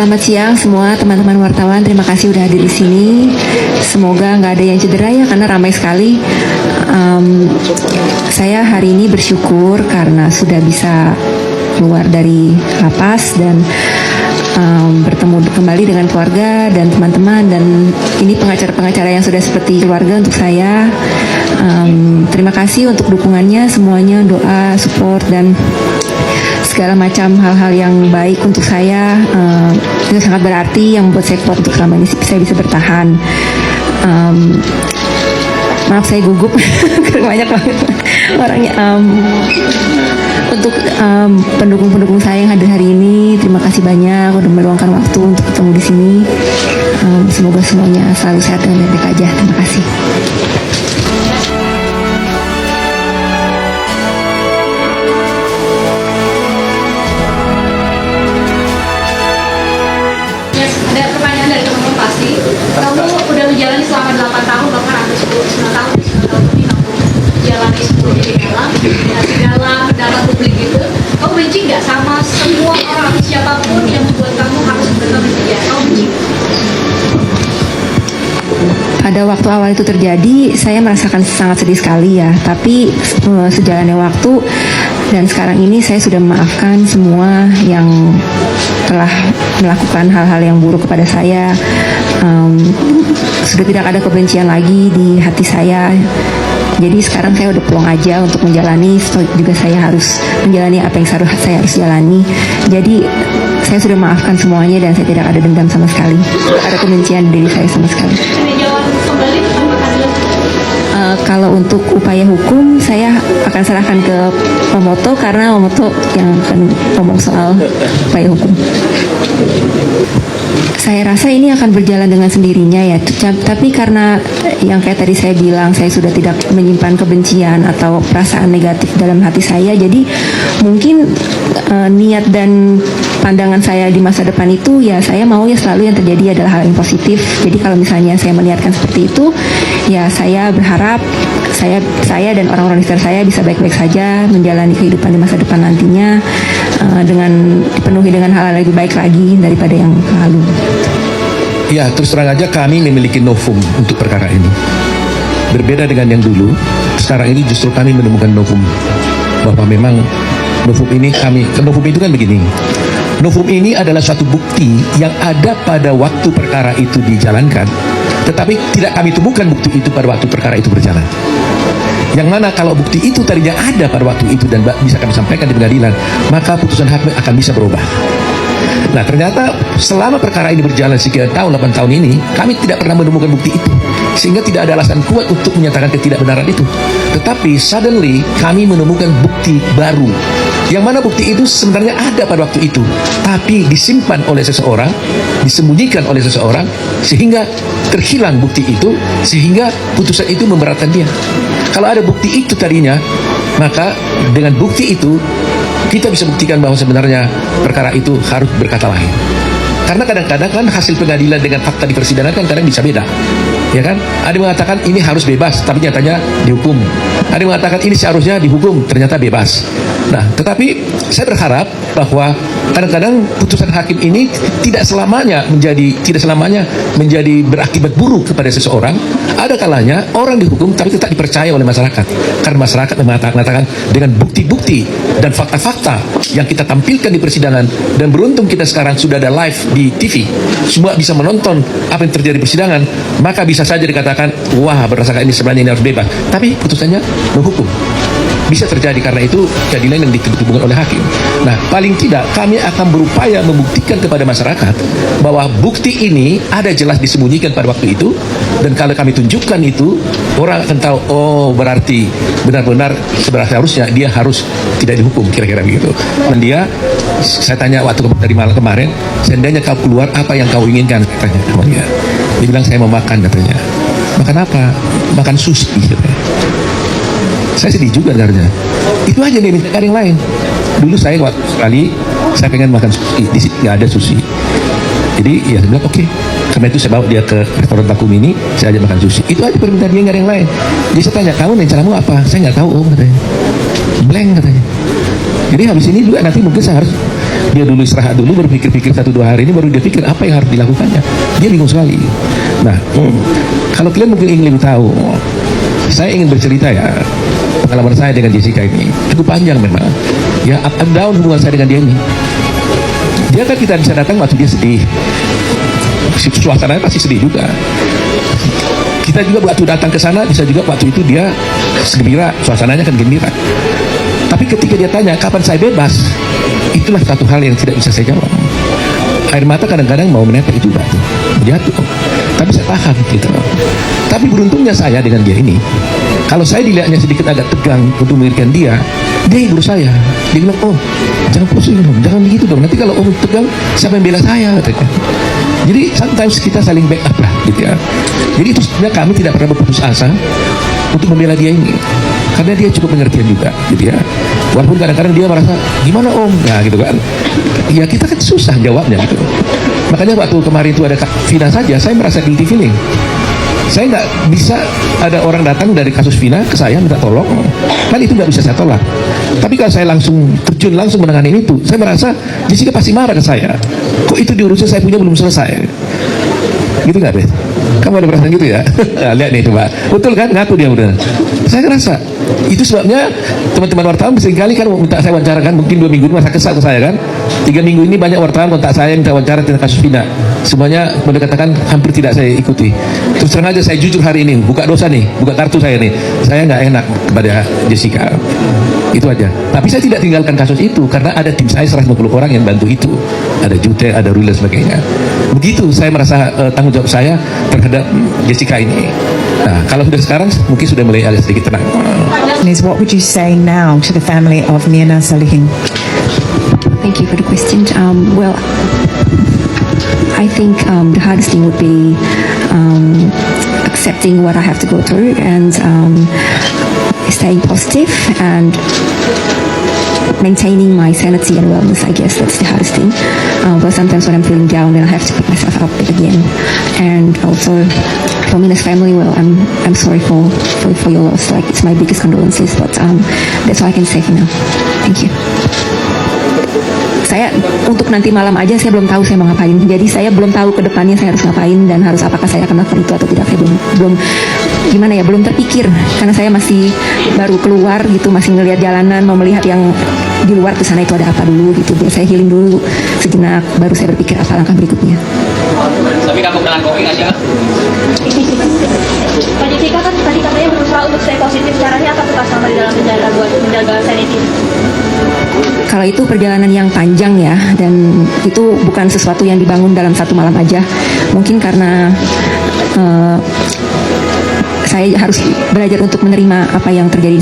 Selamat siang semua teman-teman wartawan. Terima kasih udah hadir di sini. Semoga nggak ada yang cedera ya karena ramai sekali. Saya hari ini bersyukur karena sudah bisa keluar dari lapas dan bertemu kembali dengan keluarga dan teman-teman, dan ini pengacara-pengacara yang sudah seperti keluarga untuk saya. Terima kasih untuk dukungannya semuanya, doa, support, dan segala macam hal-hal yang baik untuk saya. Itu sangat berarti, yang membuat saya kuat untuk selama ini saya bisa bertahan. Maaf saya gugup karena banyak banget orangnya. Untuk pendukung-pendukung saya yang hadir hari ini, terima kasih banyak udah meluangkan waktu untuk ketemu di sini. Semoga semuanya selalu sehat dan baik-baik aja. Terima kasih. Ada pertanyaan dari teman-teman pasti. Kamu udah menjalani selama 8 tahun, bahkan hampir 9 tahun ini kamu menjalani sebelum jadi dalam segala pendapat publik gitu. Kamu benci nggak sama semua orang atau siapapun yang membuat kamu harus benar di penjara? Kamu benci? Pada waktu awal itu terjadi, saya merasakan sangat sedih sekali ya. Tapi sejalannya waktu dan sekarang ini saya sudah memaafkan semua yang telah melakukan hal-hal yang buruk kepada saya. Sudah tidak ada kebencian lagi di hati saya. Jadi sekarang saya udah pulang aja untuk menjalani, juga saya harus menjalani apa yang saya harus jalani. Jadi saya sudah maafkan semuanya dan saya tidak ada dendam sama sekali. Tidak ada kebencian di diri saya sama sekali. Meninjau kembali apakah Kalau untuk upaya hukum, saya akan serahkan ke Pak Moto karena Pak Moto yang akan ngomong soal upaya hukum. Saya rasa ini akan berjalan dengan sendirinya ya. Tapi karena yang kayak tadi saya bilang, saya sudah tidak menyimpan kebencian atau perasaan negatif dalam hati saya. Jadi mungkin niat dan pandangan saya di masa depan itu ya, saya mau ya selalu yang terjadi adalah hal yang positif. Jadi kalau misalnya saya melihatkan seperti itu, ya saya berharap saya dan orang-orang di sekitar saya bisa baik-baik saja menjalani kehidupan di masa depan nantinya dengan dipenuhi dengan hal-hal lebih baik lagi daripada yang lalu. Ya, terus terang aja kami memiliki novum untuk perkara ini. Berbeda dengan yang dulu, sekarang ini justru kami menemukan novum. Bahwa memang novum ini novum itu kan begini. Novum ini adalah suatu bukti yang ada pada waktu perkara itu dijalankan, tetapi tidak kami temukan bukti itu pada waktu perkara itu berjalan. Yang mana kalau bukti itu tadinya ada pada waktu itu dan bisa kami sampaikan di pengadilan, maka putusan hakim akan bisa berubah. Nah, ternyata selama perkara ini berjalan sekian tahun, 8 tahun ini, kami tidak pernah menemukan bukti itu, sehingga tidak ada alasan kuat untuk menyatakan ketidakbenaran itu. Tetapi suddenly kami menemukan bukti baru, yang mana bukti itu sebenarnya ada pada waktu itu, tapi disimpan oleh seseorang, disembunyikan oleh seseorang, sehingga terhilang bukti itu, sehingga putusan itu memberatkan dia. Kalau ada bukti itu tadinya, maka dengan bukti itu kita bisa buktikan bahwa sebenarnya perkara itu harus berkata lain. Karena kadang-kadang kan hasil pengadilan dengan fakta di persidangan kan kadang bisa beda, ya kan? Ada yang mengatakan ini harus bebas, tapi nyatanya dihukum. Ada yang mengatakan ini seharusnya dihukum, ternyata bebas. Nah, tetapi saya berharap bahwa kadang-kadang putusan hakim ini tidak selamanya menjadi berakibat buruk kepada seseorang. Ada kalanya orang dihukum tapi tetap dipercaya oleh masyarakat, karena masyarakat mengatakan dengan bukti-bukti dan fakta-fakta yang kita tampilkan di persidangan, dan beruntung kita sekarang sudah ada live di TV, semua bisa menonton apa yang terjadi di persidangan, maka bisa saja dikatakan wah, berdasarkan ini sebenarnya ini harus bebas, tapi putusannya menghukum. Bisa terjadi karena itu keadilan yang ditentukan oleh hakim. Nah, paling tidak kami akan berupaya membuktikan kepada masyarakat bahwa bukti ini ada jelas disembunyikan pada waktu itu, dan kalau kami tunjukkan itu, orang akan tahu, oh berarti benar-benar seharusnya dia harus tidak dihukum, kira-kira begitu. Dan dia, saya tanya waktu tadi malam kemarin, seandainya kau keluar, apa yang kau inginkan, katanya sama dia. Dia bilang saya mau makan, katanya. Makan apa? Makan sushi, katanya. Saya sedih juga dengarnya. Itu aja nih, minta yang lain. Dulu saya waktu sekali saya pengen makan sushi, di sini nggak ada sushi. Jadi ya saya bilang oke. Karena itu saya bawa dia ke restoran Takum ini, saya ajak makan sushi. Itu aja permintaan dia, nggak ada yang lain. Jadi saya tanya, kamu rencanamu apa? Saya nggak tahu, katanya. Blank, katanya. Jadi habis ini juga nanti mungkin saya harus Dia dulu istirahat dulu, berpikir-pikir 1-2 hari ini baru dia pikir apa yang harus dilakukannya. Dia bingung sekali. Nah, kalau kalian mungkin ingin lebih tahu, saya ingin bercerita ya, pengalaman saya dengan Jessica ini cukup panjang memang. Ya, up and down hubungan saya dengan dia ini. Dia kan kita bisa datang waktu dia sedih, suasananya pasti sedih juga. Kita juga waktu datang ke sana bisa juga waktu itu dia gembira, suasananya kan gembira. Tapi ketika dia tanya kapan saya bebas, itulah satu hal yang tidak bisa saya jawab. Air mata kadang-kadang mau menetes juga tuh, jatuh. Tapi saya tahan gitu. Tapi beruntungnya saya dengan dia ini, kalau saya dilihatnya sedikit agak tegang untuk memikirkan dia hibur saya. Dia bilang, oh jangan pusing dong, jangan begitu dong. Nanti kalau om tegang, siapa yang bela saya? Katanya. Jadi sometimes kita saling backup lah gitu ya. Jadi itu sebenarnya kami tidak pernah berputus asa untuk membela dia ini, karena dia cukup pengertian juga gitu ya. Walaupun kadang-kadang dia merasa gimana om, nah gitu kan. Ya kita kan susah jawabnya gitu. Makanya waktu kemarin itu ada Kak Vina saja, saya merasa guilty feeling. Saya nggak bisa ada orang datang dari kasus Vina ke saya minta tolong, kan itu nggak bisa saya tolak. Tapi kalau saya langsung terjun langsung menangani itu, saya merasa Jessica pasti marah ke saya. Kok itu diurusnya saya punya belum selesai? Gitu nggak deh? Kamu ada perasaan gitu ya? Nah, lihat nih coba, betul kan? Ngaku dia udah. Saya ngerasa itu sebabnya teman-teman wartawan seringkali kan minta saya wawancara kan, mungkin 2 minggu ini masa kesal ke saya kan. 3 minggu ini banyak wartawan kontak saya minta wawancara tentang kasus Vina. Semuanya boleh katakan hampir tidak saya ikuti. Terus terang aja saya jujur hari ini, buka dosa nih, buka kartu saya nih. Saya nggak enak kepada Jessica. Itu aja. Tapi saya tidak tinggalkan kasus itu karena ada tim saya 150 orang yang bantu itu. Ada Jute, ada Rule dan sebagainya. Begitu saya merasa tanggung jawab saya terhadap Jessica ini. Nah, kalau sudah sekarang mungkin sudah mulai agak sedikit tenang. Is what would you say now to the family of Mirna Salihin? Thank you for the question. Well, I think the hardest thing would be accepting what I have to go through and staying positive and maintaining my sanity and wellness. I guess that's the hardest thing. But sometimes when I'm feeling down, then I have to pick myself up again. And also, for Mina's family, well, I'm sorry for your loss. Like, it's my biggest condolences. But that's all I can say for now. Thank you. Saya untuk nanti malam aja saya belum tahu saya mau ngapain. Jadi saya belum tahu ke depannya saya harus ngapain dan harus apakah saya akan melakukan itu atau tidak. Saya belum gimana ya, belum terpikir karena saya masih baru keluar gitu, masih ngelihat jalanan, mau melihat yang di luar ke sana itu ada apa dulu gitu. Biar saya healing dulu sejenak, baru saya berpikir apa langkah berikutnya. Tapi kamu kelan kopi nggak sih? Pak Jessica kan tadi katanya berusaha untuk stay positif, caranya apa tuh Pak sama di dalam penjara buat menjaga sanity? Kalau itu perjalanan yang panjang ya, dan itu bukan sesuatu yang dibangun dalam satu malam aja. Mungkin karena saya harus belajar untuk menerima apa yang terjadi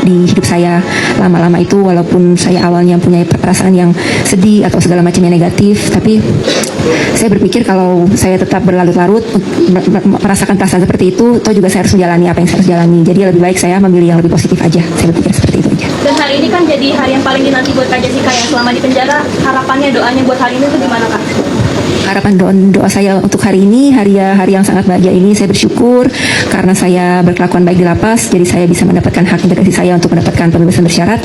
di hidup saya lama-lama itu. Walaupun saya awalnya punya perasaan yang sedih atau segala macam yang negatif, tapi saya berpikir kalau saya tetap berlarut-larut merasakan perasaan seperti itu, toh juga saya harus menjalani apa yang saya harus jalani. Jadi lebih baik saya memilih yang lebih positif aja. Saya berpikir seperti itu aja. Dan hari ini kan jadi hari yang paling dinanti buat Kak Jessica yang selama di penjara. Harapannya, doanya buat hari ini tuh gimana Kak? Harapan doa saya untuk hari ini, hari yang sangat bahagia ini, saya bersyukur karena saya berkelakuan baik di lapas, jadi saya bisa mendapatkan hak integrasi saya untuk mendapatkan pembebasan bersyarat.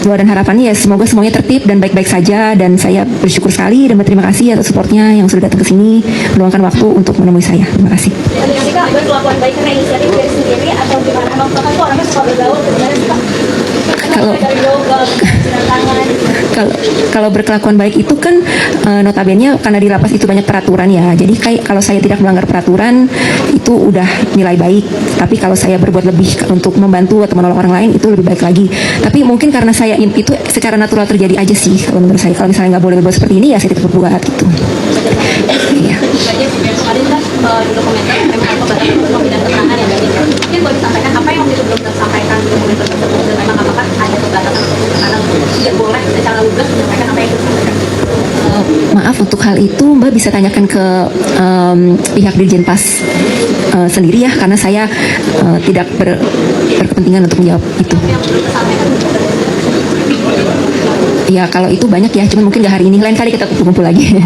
Doa dan harapannya ya semoga semuanya tertib dan baik-baik saja, dan saya bersyukur sekali dan berterima kasih atas supportnya yang sudah datang ke sini meluangkan waktu untuk menemui saya. Terima kasih. Jessica berkelakuan baik karena inisiatif dari sendiri atau gimana? Emang Kakak tuh orangnya suka bergaul sebenarnya sih Kak? Kalau berkelakuan baik itu kan notabene karena di lapas itu banyak peraturan ya. Jadi kalau saya tidak melanggar peraturan itu udah nilai baik. Tapi kalau saya berbuat lebih untuk membantu atau menolong orang lain itu lebih baik lagi. Tapi mungkin karena saya itu secara natural terjadi aja sih kalau menurut saya. Kalau misalnya nggak boleh berbuat seperti ini ya saya tidak berbuat gitu. Iya. Kemarin kan di dokumenter memang pembatasan untuk tidak keterangan ya, jadi mungkin boleh disampaikan apa yang waktu itu belum tersampaikan di dokumenter tersebut, dan memang apakah ada pembatasan untuk keterangan tidak boleh secara lugas menyampaikan apa yang disampaikan? Maaf untuk hal itu Mbak bisa tanyakan ke pihak Dirjen Pas sendiri ya, karena saya tidak berkepentingan untuk menjawab itu. Ya kalau itu banyak ya, cuman mungkin nggak hari ini, lain kali kita kumpul lagi.